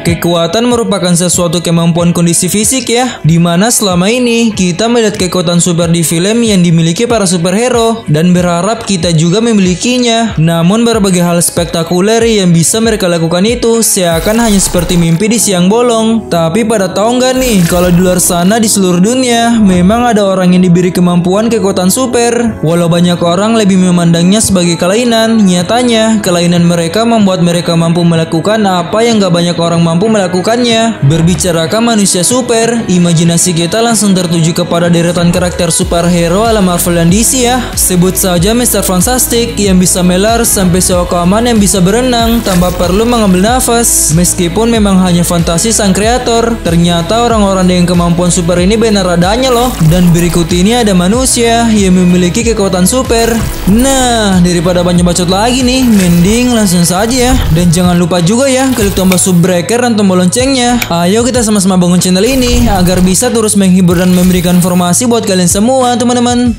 Kekuatan merupakan sesuatu kemampuan kondisi fisik ya, dimana selama ini kita melihat kekuatan super di film yang dimiliki para superhero dan berharap kita juga memilikinya. Namun berbagai hal spektakuler yang bisa mereka lakukan itu seakan hanya seperti mimpi di siang bolong. Tapi pada tahu nggak nih, kalau di luar sana di seluruh dunia memang ada orang yang diberi kemampuan kekuatan super. Walau banyak orang lebih memandangnya sebagai kelainan, nyatanya kelainan mereka membuat mereka mampu melakukan apa yang nggak banyak orang mampu melakukannya. Berbicarakan manusia super, imajinasi kita langsung tertuju kepada deretan karakter superhero ala Marvel dan DC ya. Sebut saja Mr. Fantastic yang bisa melar sampai Aquaman yang bisa berenang tanpa perlu mengambil nafas. Meskipun memang hanya fantasi sang kreator, ternyata orang-orang dengan kemampuan super ini benar adanya loh. Dan berikut ini ada manusia yang memiliki kekuatan super. Nah, daripada banyak bacot lagi nih, mending langsung saja ya. Dan jangan lupa juga ya klik tombol subbreaker dan tombol loncengnya. Ayo kita sama-sama bangun channel ini agar bisa terus menghibur dan memberikan informasi buat kalian semua teman-teman.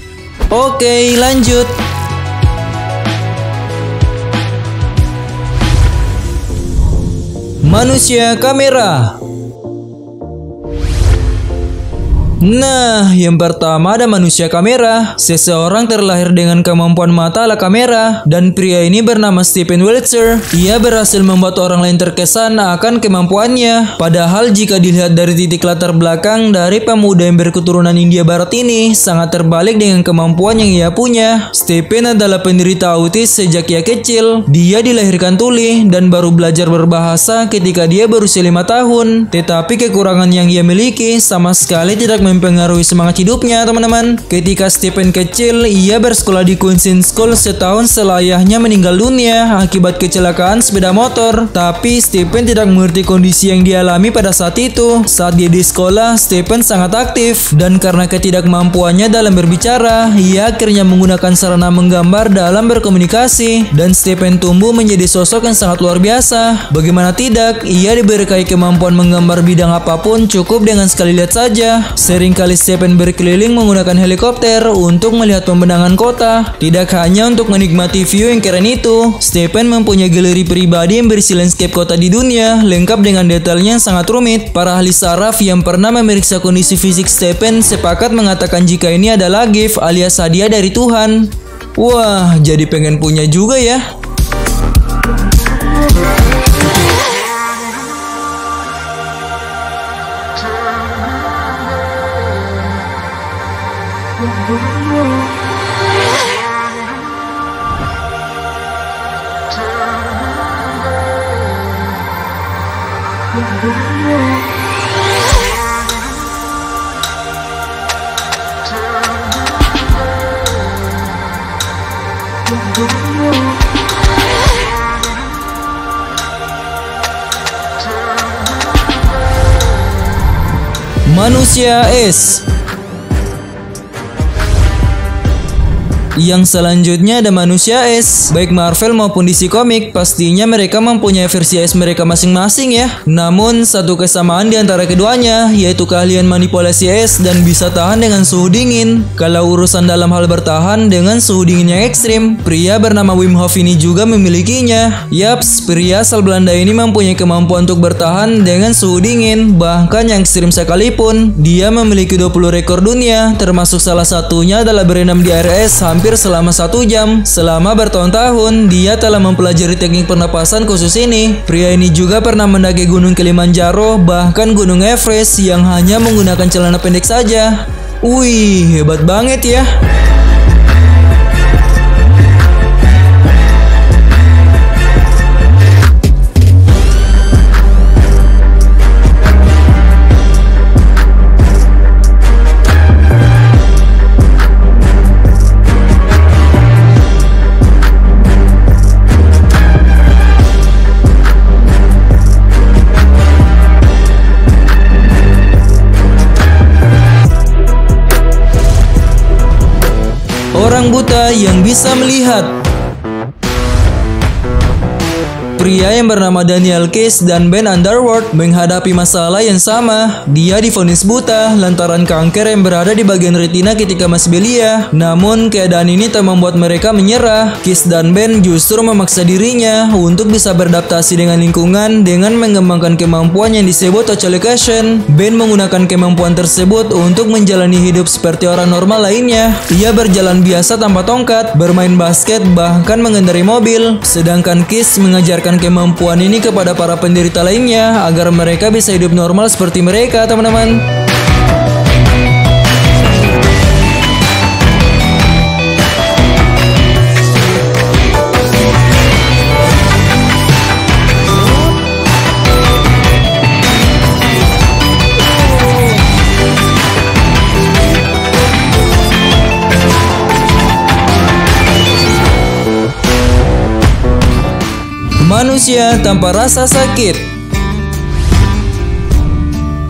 Oke, lanjut. Manusia kamera. Nah, yang pertama ada manusia kamera. Seseorang terlahir dengan kemampuan mata ala kamera, dan pria ini bernama Stephen Welcher. Ia berhasil membuat orang lain terkesan akan kemampuannya. Padahal jika dilihat dari titik latar belakang dari pemuda yang berketurunan India Barat ini, sangat terbalik dengan kemampuan yang ia punya. Stephen adalah penderita autis sejak ia kecil. Dia dilahirkan tuli dan baru belajar berbahasa ketika dia berusia 5 tahun. Tetapi kekurangan yang ia miliki sama sekali tidak mempengaruhi semangat hidupnya teman-teman. Ketika Stephen kecil, ia bersekolah di Queensland School setahun setelah ayahnya meninggal dunia akibat kecelakaan sepeda motor. Tapi Stephen tidak mengerti kondisi yang dialami pada saat itu. Saat dia di sekolah, Stephen sangat aktif, dan karena ketidakmampuannya dalam berbicara, ia akhirnya menggunakan sarana menggambar dalam berkomunikasi, dan Stephen tumbuh menjadi sosok yang sangat luar biasa. Bagaimana tidak, ia diberikan kemampuan menggambar bidang apapun cukup dengan sekali lihat saja. Seringkali Stephen berkeliling menggunakan helikopter untuk melihat pemandangan kota. Tidak hanya untuk menikmati view yang keren itu, Stephen mempunyai galeri pribadi yang berisi landscape kota di dunia, lengkap dengan detailnya yang sangat rumit. Para ahli saraf yang pernah memeriksa kondisi fisik Stephen sepakat mengatakan jika ini adalah gift alias hadiah dari Tuhan. Wah, jadi pengen punya juga ya. Manusia es. Yang selanjutnya ada manusia es. Baik Marvel maupun DC Comics, pastinya mereka mempunyai versi es mereka masing-masing ya. Namun satu kesamaan di antara keduanya, yaitu keahlian manipulasi es dan bisa tahan dengan suhu dingin. Kalau urusan dalam hal bertahan dengan suhu dingin yang ekstrim, pria bernama Wim Hof ini juga memilikinya. Yaps, pria asal Belanda ini mempunyai kemampuan untuk bertahan dengan suhu dingin, bahkan yang ekstrim sekalipun. Dia memiliki 20 rekor dunia, termasuk salah satunya adalah berendam di air es hampir selama 1 jam. Selama bertahun-tahun, dia telah mempelajari teknik pernapasan khusus ini. Pria ini juga pernah mendaki Gunung Kilimanjaro, bahkan Gunung Everest yang hanya menggunakan celana pendek saja. Wih, hebat banget ya. Orang buta yang bisa melihat. pria yang bernama Daniel Case dan Ben Underwood menghadapi masalah yang sama. Dia divonis buta lantaran kanker yang berada di bagian retina ketika masih belia. Namun keadaan ini tak membuat mereka menyerah. Case dan Ben justru memaksa dirinya untuk bisa beradaptasi dengan lingkungan dengan mengembangkan kemampuan yang disebut echolocation. Ben menggunakan kemampuan tersebut untuk menjalani hidup seperti orang normal lainnya. Ia berjalan biasa tanpa tongkat, bermain basket, bahkan mengendarai mobil. Sedangkan Kiss mengajarkan kemampuan ini kepada para penderita lainnya agar mereka bisa hidup normal seperti mereka, teman-teman. Manusia tanpa rasa sakit.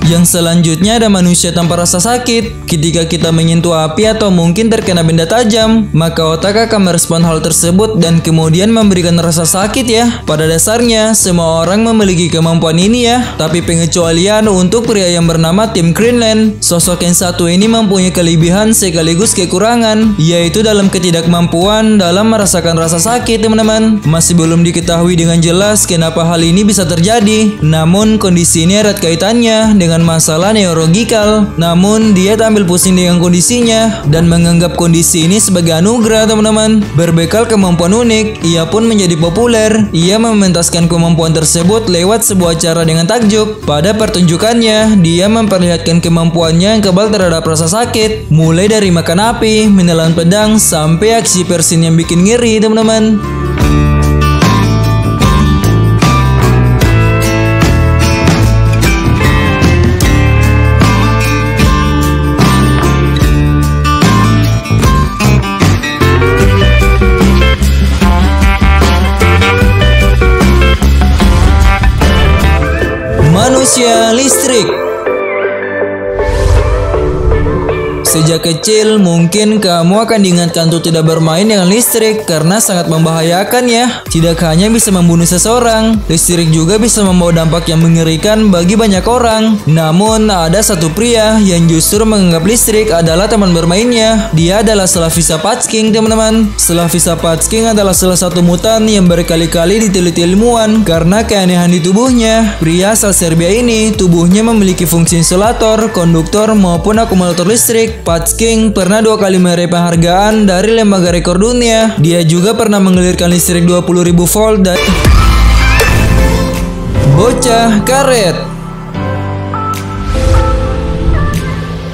Yang selanjutnya ada manusia tanpa rasa sakit. Ketika kita menyentuh api atau mungkin terkena benda tajam, maka otak akan merespon hal tersebut dan kemudian memberikan rasa sakit ya. Pada dasarnya, semua orang memiliki kemampuan ini ya. Tapi pengecualian untuk pria yang bernama Tim Greenland. Sosok yang satu ini mempunyai kelebihan sekaligus kekurangan, yaitu dalam ketidakmampuan dalam merasakan rasa sakit, teman-teman. Masih belum diketahui dengan jelas kenapa hal ini bisa terjadi. Namun kondisi ini erat kaitannya dengan masalah neurologikal. Namun dia tampil pusing dengan kondisinya dan menganggap kondisi ini sebagai anugerah, teman-teman. Berbekal kemampuan unik, ia pun menjadi populer. Ia mementaskan kemampuan tersebut lewat sebuah acara dengan tajuk. Pada pertunjukannya, dia memperlihatkan kemampuannya yang kebal terhadap rasa sakit, mulai dari makan api, menelan pedang, sampai aksi persin yang bikin ngeri, teman-teman. Manusia listrik. Sejak kecil, mungkin kamu akan diingatkan untuk tidak bermain dengan listrik karena sangat membahayakan ya. Tidak hanya bisa membunuh seseorang, listrik juga bisa membawa dampak yang mengerikan bagi banyak orang. Namun, ada satu pria yang justru menganggap listrik adalah teman bermainnya. Dia adalah Slavisa Patsking, teman-teman. Slavisa Patsking adalah salah satu mutan yang berkali-kali diteliti ilmuwan karena keanehan di tubuhnya. Pria asal Serbia ini, tubuhnya memiliki fungsi insulator, konduktor, maupun akumulator listrik. Patsking pernah 2 kali meraih penghargaan dari lembaga rekor dunia. Dia juga pernah mengalirkan listrik 20.000 volt dan bocah karet.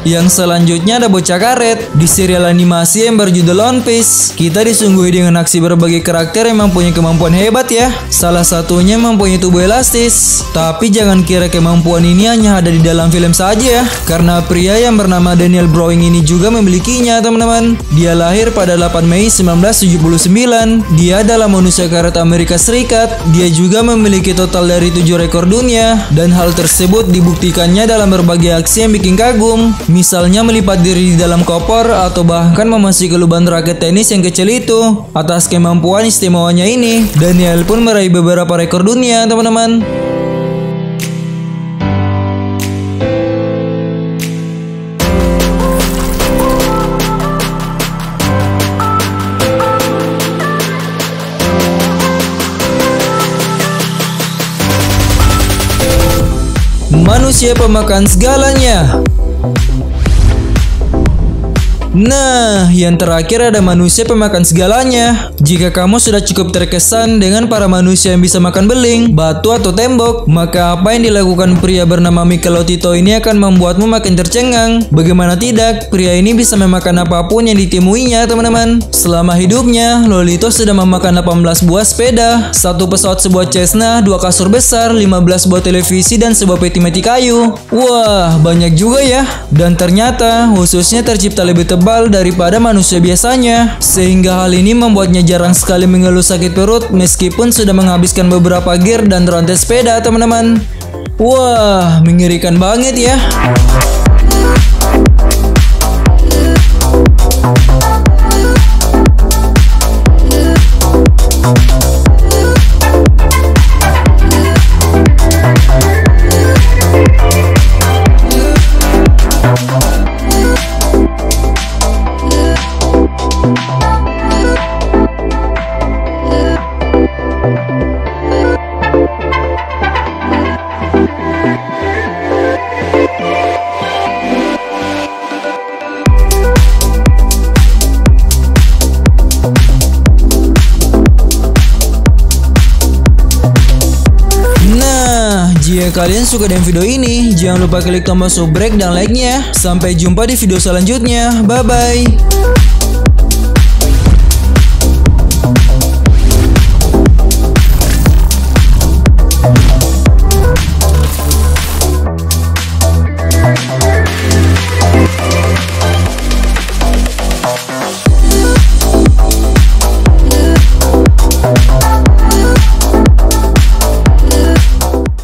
Yang selanjutnya ada bocah karet. Di serial animasi yang berjudul One Piece, kita disuguhi dengan aksi berbagai karakter yang mempunyai kemampuan hebat ya. Salah satunya mempunyai tubuh elastis. Tapi jangan kira kemampuan ini hanya ada di dalam film saja ya, karena pria yang bernama Daniel Browning ini juga memilikinya, teman-teman. Dia lahir pada 8 Mei 1979. Dia adalah manusia karet Amerika Serikat. Dia juga memiliki total dari 7 rekor dunia, dan hal tersebut dibuktikannya dalam berbagai aksi yang bikin kagum. Misalnya melipat diri di dalam koper atau bahkan memasuki lubang raket tenis yang kecil itu. Atas kemampuan istimewanya ini, Daniel pun meraih beberapa rekor dunia, teman-teman. Manusia pemakan segalanya. Nah, yang terakhir ada manusia pemakan segalanya. Jika kamu sudah cukup terkesan dengan para manusia yang bisa makan beling, batu atau tembok, maka apa yang dilakukan pria bernama Michelotito ini akan membuatmu makin tercengang. Bagaimana tidak, pria ini bisa memakan apapun yang ditemuinya, teman-teman. Selama hidupnya, Lolito sudah memakan 18 buah sepeda, 1 pesawat sebuah Cessna, 2 kasur besar, 15 buah televisi, dan sebuah peti mati kayu. Wah, banyak juga ya. Dan ternyata, khususnya tercipta lebih tebal daripada manusia biasanya, sehingga hal ini membuatnya jarang sekali mengeluh sakit perut meskipun sudah menghabiskan beberapa gear dan rantai sepeda, teman-teman. Wah, mengerikan banget ya. Jika kalian suka dengan video ini, jangan lupa klik tombol subscribe dan like-nya. Sampai jumpa di video selanjutnya. Bye-bye.